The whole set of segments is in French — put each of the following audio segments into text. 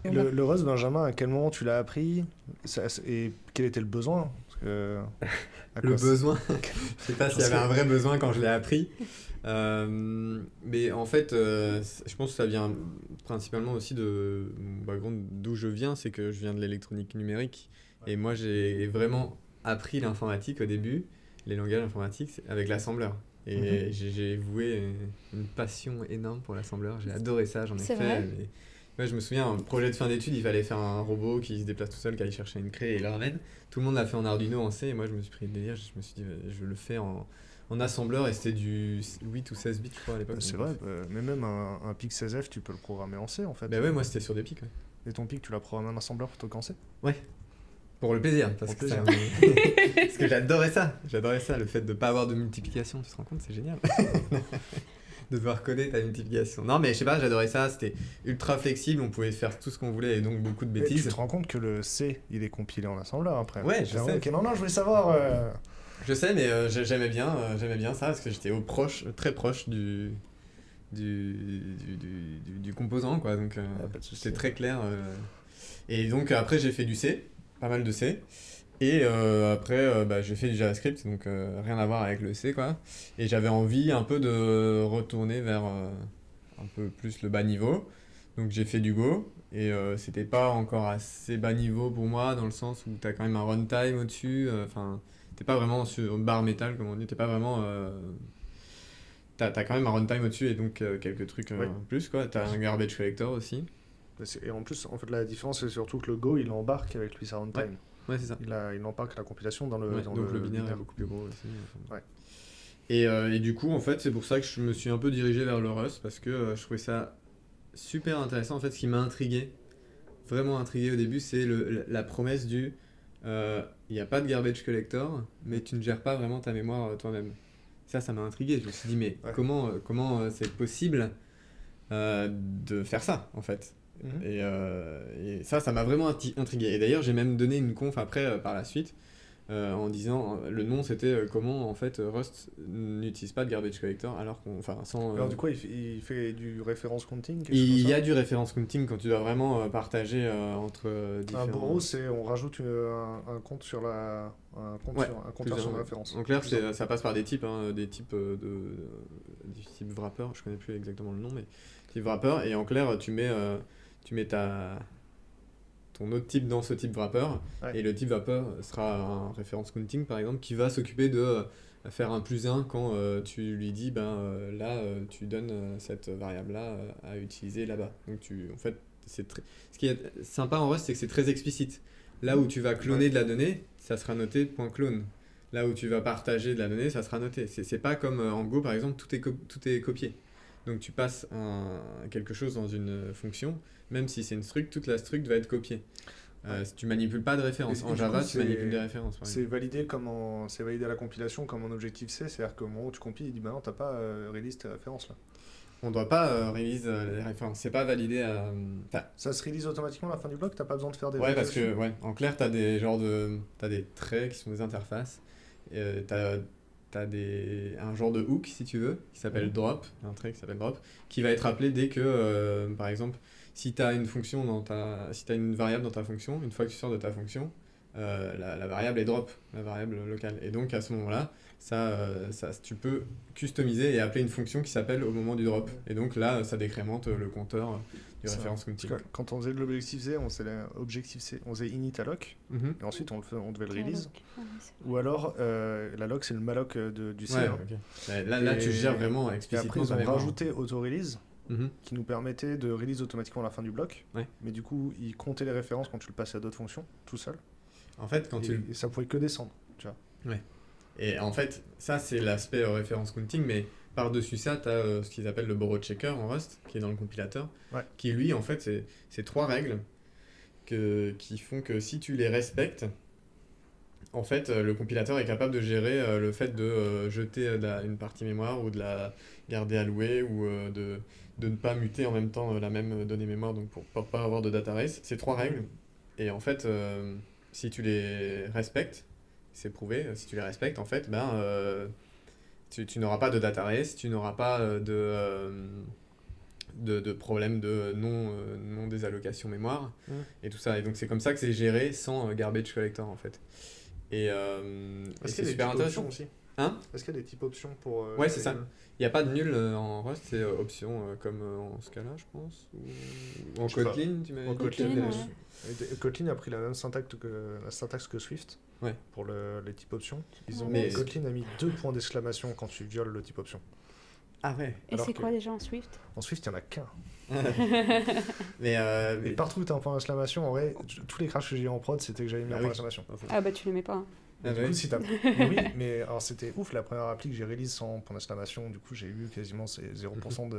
Le Rust, Benjamin, à quel moment tu l'as appris et quel était le besoin? Parce que, Le besoin, je sais pas s'il y avait un vrai besoin quand je l'ai appris. Mais en fait, je pense que ça vient principalement aussi de mon background, d'où je viens, c'est que je viens de l'électronique numérique. Et moi, j'ai vraiment appris l'informatique au début, les langages informatiques, avec l'assembleur. Et j'ai voué une passion énorme pour l'assembleur. J'ai adoré ça, j'en ai C'est fait. vrai. Ouais, je me souviens, un projet de fin d'études, il fallait faire un robot qui se déplace tout seul, qui allait chercher une clé et le ramène. Tout le monde l'a fait en Arduino, en C, et moi je me suis pris le délire, je me suis dit, je le fais en assembleur, et c'était du 8 ou 16 bits, je crois, à l'époque. C'est vrai, mais même un PIC 16F, tu peux le programmer en C en fait. Bah ouais, moi c'était sur des pics, ouais. Et ton PIC, tu l'as programmé en assembleur plutôt qu'en C? Ouais, pour le plaisir, parce Pour que, le plaisir. parce que j'adorais ça, le fait de pas avoir de multiplication, tu te rends compte, c'est génial. De devoir coder ta multiplication. Non, mais je sais pas, j'adorais ça, c'était ultra flexible, on pouvait faire tout ce qu'on voulait et donc beaucoup de Mais bêtises. tu te rends compte que le C, il est compilé en assembleur après. Ouais, je sais. Ok, non, je voulais savoir. Je sais, mais j'aimais bien ça parce que j'étais très proche du composant, quoi. Donc Pas de souci. c'était très clair. Et donc après, j'ai fait du C, pas mal de C. Et après, j'ai fait du JavaScript, donc rien à voir avec le C, quoi. Et j'avais envie un peu de retourner vers un peu plus le bas niveau. Donc j'ai fait du Go. Et c'était pas encore assez bas niveau pour moi, dans le sens où t'as quand même un runtime au-dessus. Enfin, t'es pas vraiment sur bare metal, comme on dit. T'es pas vraiment. T'as quand même un runtime au-dessus et donc quelques trucs Oui. en plus, quoi. T'as un garbage collector aussi. Et en plus, en fait, la différence, c'est surtout que le Go, il embarque avec lui sa runtime. Ouais, c'est ça. Il embarque la compilation dans le, Ouais, dans donc le le binaire est beaucoup plus gros aussi. Enfin. Ouais. Et du coup, en fait, c'est pour ça que je me suis un peu dirigé vers le Rust, parce que je trouvais ça super intéressant. En fait, ce qui m'a intrigué, vraiment intrigué au début, c'est la promesse du il n'y a pas de garbage collector, mais tu ne gères pas vraiment ta mémoire toi-même. Ça m'a intrigué. Je me suis dit, mais Ouais. comment c'est possible de faire ça, en fait? Mhm. Et ça m'a vraiment intrigué. Et d'ailleurs, j'ai même donné une conf après, par la suite, en disant, le nom c'était comment en fait Rust n'utilise pas de garbage collector alors qu'on, enfin, sans. Alors, du coup, il fait du reference counting, quelque chose Il comme y ça? a du reference counting quand tu dois vraiment partager entre différents. Un borrow, c'est on rajoute un compte sur un Ouais, un compteur sur une référence. En clair, ça passe par des types, hein, des types du type wrapper, je connais plus exactement le nom, mais type wrapper, et en clair, tu mets ton autre type dans ce type wrapper, Ouais. et le type wrapper sera un reference counting par exemple, qui va s'occuper de faire un plus 1 quand tu lui dis, tu donnes cette variable-là à utiliser là-bas. Donc en fait, ce qui est sympa en Rust, c'est que c'est très explicite. Là où tu vas cloner de la donnée, ça sera noté .clone. Là où tu vas partager de la donnée, ça sera noté. C'est pas comme en Go, par exemple, tout est copié. Donc tu passes quelque chose dans une fonction, même si c'est une struct, toute la struct va être copiée. Si tu manipules pas de références. Et En du Java, coup, tu manipules des références. Par c'est exemple. validé c'est validé à la compilation comme en Objective-C, c'est-à-dire qu'au moment où tu compiles, il dit bah non, t'as pas release tes références là. On doit pas release les références. C'est pas validé à. Ça se release automatiquement à la fin du bloc, t'as pas besoin de faire des Ouais, parce vérifications. que en clair, t'as des traits qui sont des interfaces. T'as un genre de hook, si tu veux, qui s'appelle drop, un trait qui s'appelle drop, qui va être appelé dès que, par exemple, si tu as si t'as une variable dans ta fonction, une fois que tu sors de ta fonction, la variable est drop, la variable locale. Et donc à ce moment-là, tu peux customiser et appeler une fonction qui s'appelle au moment du drop. Et donc là, ça décrémente le compteur du référence counting. Quand on faisait de l'Objective-C, on faisait init alloc, Mhm. et ensuite on devait le La release. loc. Ah, ouais, c'est Ou alors, la loc, c'est le malloc du C. Ouais, hein. ok. Là, tu gères vraiment Et explicitement après, ils ta ont mémoire. rajouté auto-release, Mhm. qui nous permettait de release automatiquement à la fin du bloc. Ouais. Mais du coup, il comptait les références quand tu le passais à d'autres fonctions, tout seul. En fait, Et ça pouvait que descendre, tu vois. Et en fait, ça c'est l'aspect référence counting, mais par-dessus ça, tu as ce qu'ils appellent le borrow checker en Rust, qui est dans le compilateur, Ouais. qui lui, en fait, c'est trois règles qui font que si tu les respectes, en fait, le compilateur est capable de gérer le fait de jeter une partie mémoire ou de la garder allouée ou de ne pas muter en même temps la même donnée mémoire, donc pour pas avoir de data race. C'est trois règles. Et en fait, si tu les respectes, c'est prouvé, si tu les respectes, en fait, tu n'auras pas de data race, tu n'auras pas de problèmes de non désallocation mémoire et tout ça. Et donc c'est comme ça que c'est géré sans garbage collector en fait. Et Est-ce c'est qu'il y a des super types intéressant. options aussi? Hein? Est-ce qu'il y a des types options pour... Ouais, c'est ça. Il n'y a pas de nul en Rust, c'est option comme en Scala, je pense. Ou en Je sais pas. Kotlin, tu m'avais En dit. Kotlin, ouais. Kotlin a pris la même syntaxe que Swift Ouais. pour les types options. Mais- Kotlin a mis 2 points d'exclamation quand tu violes le type option. Ah ouais. Et Alors c'est que- quoi déjà en Swift? En Swift, il n'y en a qu'un. Mais, Et partout où tu as un point d'exclamation, en vrai, tous les crashs que j'ai eu en prod, c'était que j'avais mis un Ah point oui. d'exclamation. Ah bah tu l'aimais pas. Hein. Ah Du ouais. coup, si t'as... Oui, mais alors c'était ouf, la première appli que j'ai release sans point d'exclamation, du coup j'ai eu quasiment 0%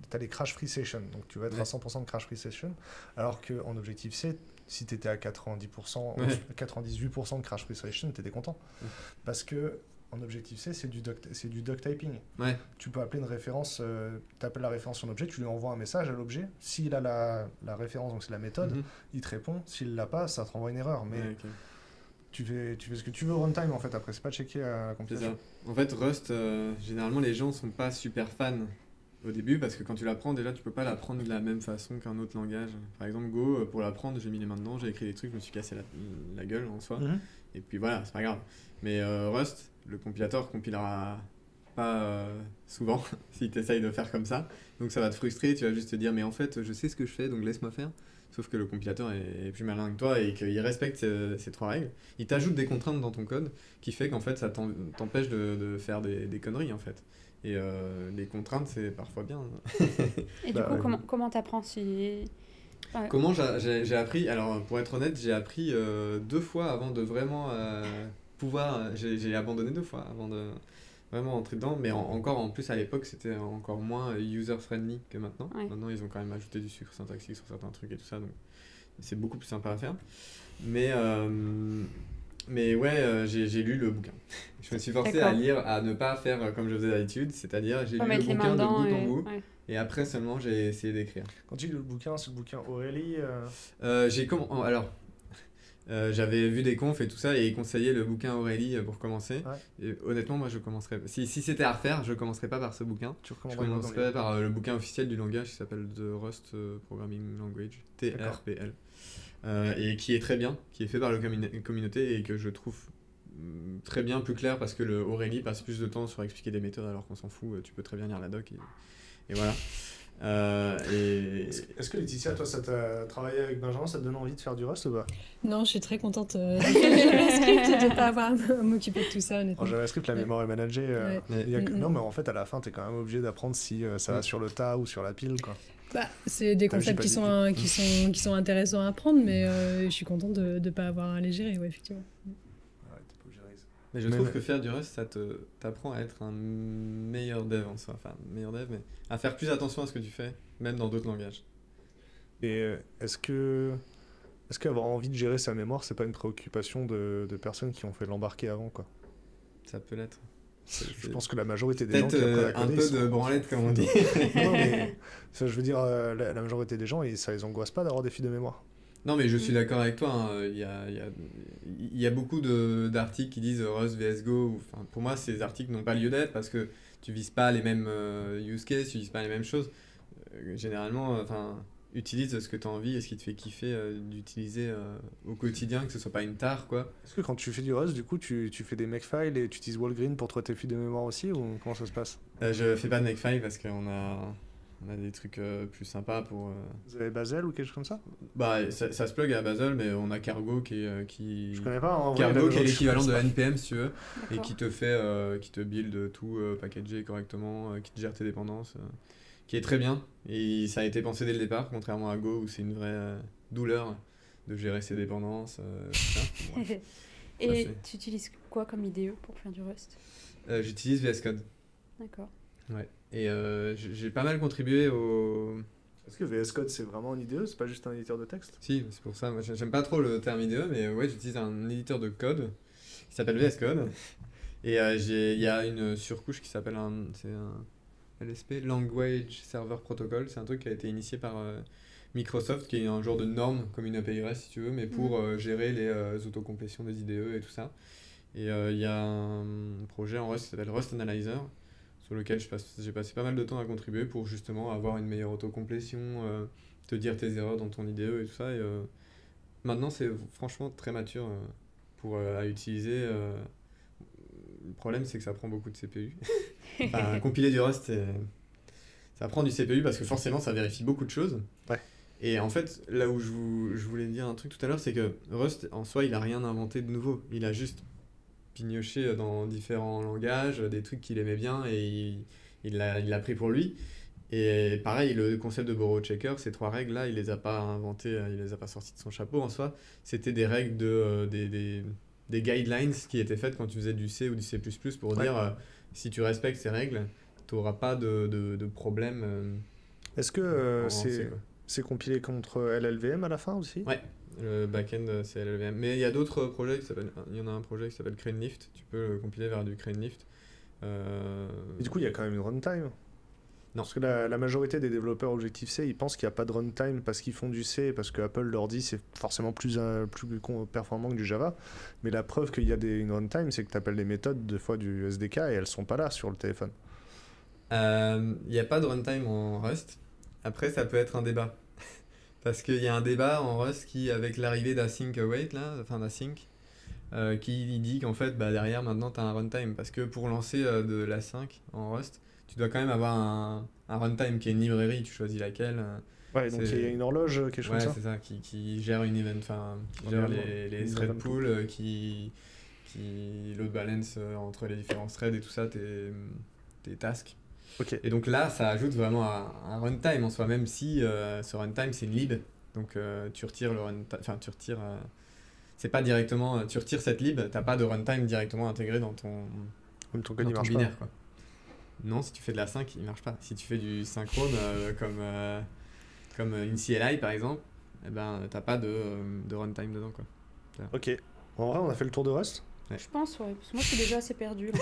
T'as les crash free session, donc tu vas être à Ouais. 100% de crash free session, alors qu'en Objective-C, si t'étais à 90%, Ouais. 98% de crash free session, t'étais content. Ouais. Parce que en Objective-C, c'est du duck typing. Ouais. Tu peux appeler une référence, t'appelles la référence sur un objet, tu lui envoies un message à l'objet, s'il a la référence, donc c'est la méthode, Mhm. il te répond, s'il l'a pas, ça te renvoie une erreur, mais Ouais, ok. tu fais ce que tu veux au runtime en fait, après c'est pas checké à la C'est compilation. ça. En fait, Rust, généralement, les gens sont pas super fans au début parce que quand tu l'apprends, déjà, tu peux pas l'apprendre de la même façon qu'un autre langage. Par exemple, Go, pour l'apprendre, j'ai mis les mains dedans, j'ai écrit des trucs, je me suis cassé la gueule en soi. Mhm. Et puis voilà, c'est pas grave. Mais Rust, le compilateur compilera pas souvent si tu essayes de faire comme ça. Donc ça va te frustrer, tu vas juste te dire, mais en fait, je sais ce que je fais, donc laisse-moi faire. Sauf que le compilateur est plus malin que toi et qu'il respecte ces trois règles. Il t'ajoute des contraintes dans ton code qui fait qu'en fait ça t'empêche de faire des conneries en fait. Et les contraintes c'est parfois bien. Et Bah, du coup, ouais. comment t'apprends si... Ouais. Comment j'ai appris? Alors pour être honnête, j'ai appris 2 fois avant de vraiment pouvoir... J'ai abandonné 2 fois avant de vraiment entrer dedans. Mais encore en plus à l'époque c'était encore moins user-friendly que maintenant. Ouais. Maintenant ils ont quand même ajouté du sucre syntaxique sur certains trucs et tout ça. Donc c'est beaucoup plus sympa à faire. Mais ouais, j'ai lu le bouquin. Je me suis forcé à D'accord. lire, à ne pas faire comme je faisais d'habitude, c'est-à-dire j'ai Pas lu le mettre les mains bouquin de dedans bout en et... bout, ouais. et après seulement j'ai essayé d'écrire. Quand tu lis le bouquin, c'est le bouquin Aurélie. J'avais vu des confs et tout ça, et ils conseillaient le bouquin Aurélie pour commencer. Ouais. Et honnêtement, moi je commencerais. Si c'était à refaire, je commencerai pas par ce bouquin. Tu Je recommanderais quoi dans le commencerai livre? par le bouquin officiel du langage qui s'appelle The Rust Programming Language, TRPL. Et qui est très bien, qui est fait par la communauté et que je trouve très bien, plus clair, parce que le Aurélie passe plus de temps sur expliquer des méthodes alors qu'on s'en fout, tu peux très bien lire la doc et voilà. Est-ce que Laetitia, toi, ça t'a travaillé avec Benjamin, ça te donne envie de faire du Rust ou pas? Non, je suis très contente de faire du JavaScript et de ne pas avoir à m'occuper de tout ça, honnêtement. En JavaScript, la Ouais. mémoire est managée. Ouais. Il y a que- Mm, mm. Non, mais en fait, à la fin, t'es quand même obligé d'apprendre si ça va sur le tas ou sur la pile, quoi. Bah, c'est des T'as vu, j'ai concepts pas qui sont intéressants à apprendre, mais je suis contente de ne pas avoir à les gérer, ouais, effectivement. Ouais, t'es pas obligé de réaliser. Mais je Mais trouve ouais. que faire du Rust, ça t'apprend à être un meilleur dev en soi. Enfin, meilleur dev, mais à faire plus attention à ce que tu fais, même dans d'autres langages. Et est-ce qu'avoir envie de gérer sa mémoire, c'est pas une préoccupation de personnes qui ont fait l'embarquer avant, quoi? Ça peut l'être. Je pense que la majorité des gens Peut-être qui apprennent à un coder, peu ils sont- de branlette, comme on dit. Non, mais ça, je veux dire, la majorité des gens, ça les angoisse pas d'avoir des fiches de mémoire. Non, mais je suis d'accord avec toi. Hein. Il y a beaucoup d'articles qui disent Rust vs Go. Enfin, pour moi, ces articles n'ont pas lieu d'être parce que tu vises pas les mêmes use cases, tu vises pas les mêmes choses. Généralement, utilise ce que tu as envie et ce qui te fait kiffer d'utiliser au quotidien, que ce soit pas une tare, quoi. Est-ce que quand tu fais du Rust, du coup, tu fais des makefiles et tu utilises Walgreen pour trouver tes fiches de mémoire aussi, ou comment ça se passe? Je fais pas de makefile parce qu'on a des trucs plus sympas pour... Vous avez Bazel ou quelque chose comme ça? Bah, ça se plug à Basel, mais on a Cargo qui... Je connais pas, en vrai, Cargo la qui est majorité, l'équivalent je de connais NPM si tu veux, et D'accord. qui te fait, qui te build tout packagé correctement, qui te gère tes dépendances, qui est très bien. Et ça a été pensé dès le départ, contrairement à Go où c'est une vraie douleur de gérer ses dépendances. Tout ça. Bref. Et Ça, tu utilises quoi comme IDE pour faire du Rust? J'utilise VS Code. D'accord. Ouais. Et j'ai pas mal contribué au... Est-ce que VS Code, c'est vraiment un IDE? C'est pas juste un éditeur de texte? Si, c'est pour ça. Moi, j'aime pas trop le terme IDE, mais ouais, j'utilise un éditeur de code qui s'appelle VS Code. Et il y a une surcouche qui s'appelle c'est un LSP, Language Server Protocol. C'est un truc qui a été initié par Microsoft, qui est un genre de norme comme une API REST si tu veux, mais pour gérer les autocomplétions des IDE et tout ça. Et il y a un projet en Rust qui s'appelle Rust Analyzer, sur lequel j'ai passé pas mal de temps à contribuer pour justement avoir une meilleure autocomplétion, te dire tes erreurs dans ton IDE et tout ça. Et maintenant, c'est franchement très mature à utiliser. Le problème, c'est que ça prend beaucoup de CPU. Enfin, compiler du Rust, ça prend du CPU parce que forcément, ça vérifie beaucoup de choses. Ouais. Et en fait, là où je voulais dire un truc tout à l'heure, c'est que Rust, en soi, il a rien inventé de nouveau. Il a juste pignoché dans différents langages, des trucs qu'il aimait bien et il l'a pris pour lui. Et pareil, le concept de borrow checker, ces 3 règles-là, il les a pas inventées, il les a pas sorties de son chapeau en soi. C'était des règles des guidelines qui étaient faites quand tu faisais du C ou du C++ pour dire si tu respectes ces règles, tu n'auras pas de problème. Est-ce que en C, quoi. c'est compilé contre LLVM à la fin aussi? Ouais, le backend c'est LLVM. Mais il y a d'autres projets il y en a un projet qui s'appelle CraneLift, tu peux le compiler vers du CraneLift. Et du coup, il y a quand même une runtime. Non. Parce que la majorité des développeurs Objective-C, ils pensent qu'il n'y a pas de runtime parce qu'ils font du C, parce que Apple leur dit c'est forcément plus performant que du Java. Mais la preuve qu'il y a une runtime, c'est que tu appelles les méthodes des fois du SDK et elles sont pas là sur le téléphone. Il n'y a pas de runtime en Rust. Après, ça peut être un débat. Parce qu'il y a un débat en Rust qui, avec l'arrivée d'async await, d'async, qui dit qu'en fait, derrière, maintenant, tu as un runtime. Parce que pour lancer de l'async en Rust, tu dois quand même avoir un runtime qui est une librairie, tu choisis laquelle. Ouais, donc il y a une horloge, quelque chose ouais, comme ça. c'est ça, qui gère une event, qui gère les thread pools, qui load balance entre les différents threads et tout ça, tes tasks. Okay. Et donc là, ça ajoute vraiment un runtime en soi, même si ce runtime c'est une lib. Donc tu retires le runtime, c'est pas directement, tu retires cette lib, t'as pas de runtime directement intégré dans ton code il marche binaire, pas. quoi. Non, si tu fais de la sync, il marche pas. Si tu fais du synchrone comme une CLI par exemple, eh ben t'as pas de runtime dedans, quoi. Ok. En vrai, on a fait le tour de Rust. Je pense, ouais. Parce que moi, je suis déjà assez perdue.